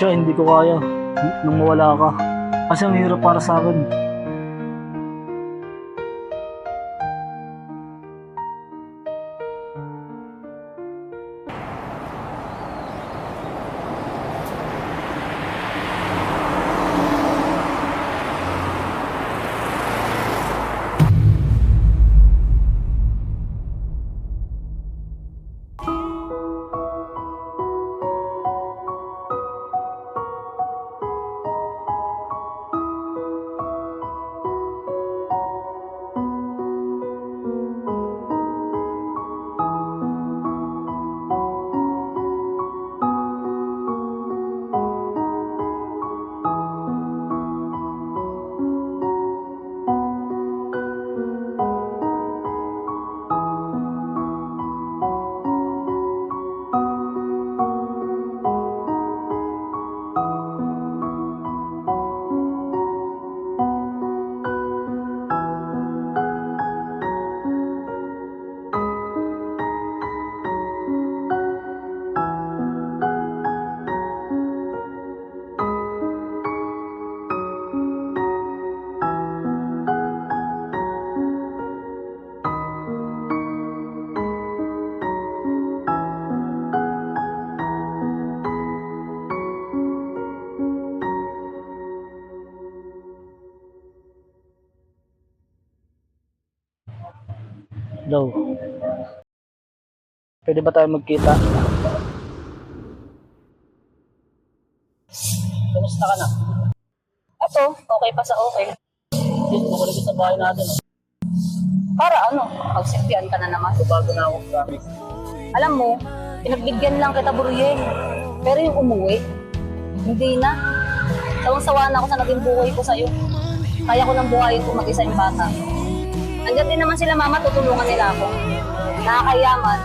Tsaka hindi ko kaya nung mawala ka. Kasi ang hirap para sa akin. Hello. Pwede ba tayo magkita? Kamusta ka na? Eto, okay pa sa okay. Bumalik sa bahay natin. Para ano, pagsimpihan ka na naman. Bago na ako, promise. Alam mo, pinagbigyan lang kita, Buryeng. Pero yung umuwi, hindi na. Sawang-sawa na ako sa naging buhay ko sa'yo. Kaya ko nang buhayin kung mag-isa yung bata. Nandiyan din naman sila, mama, tutulungan nila ako. Nakakayaman.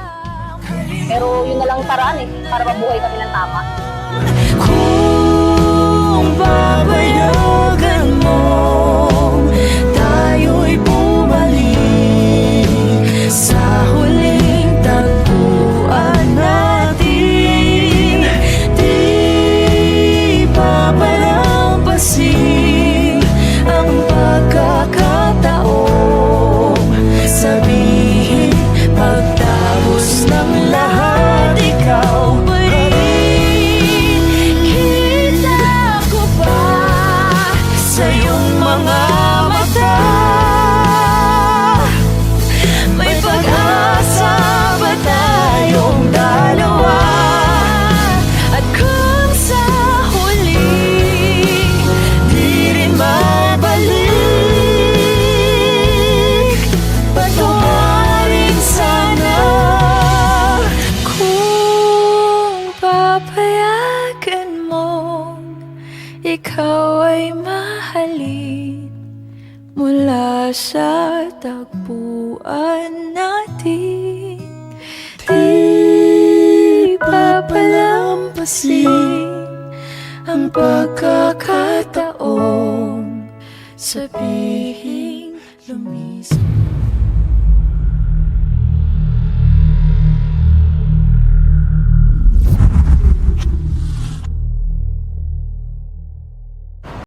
Pero yun na lang yung paraan para mabuhay kami ng tama. Kung papayagan mo, tayo'y bumalik sa huling tagpuan natin. Di papalampasin ang pagkakataong sabihin pagtapos ng lahat, ikaw pa rin. Kita ko pa sa iyong mga mata. May pag-asa ba tayong dalawa? At kung sa huli di rin mabalik, patawarin sana. Kung papayagan mo, ikaw ay mahalin mula sa tagpuan natin. Di papalampasin ang pagkakataong sabihin lumis.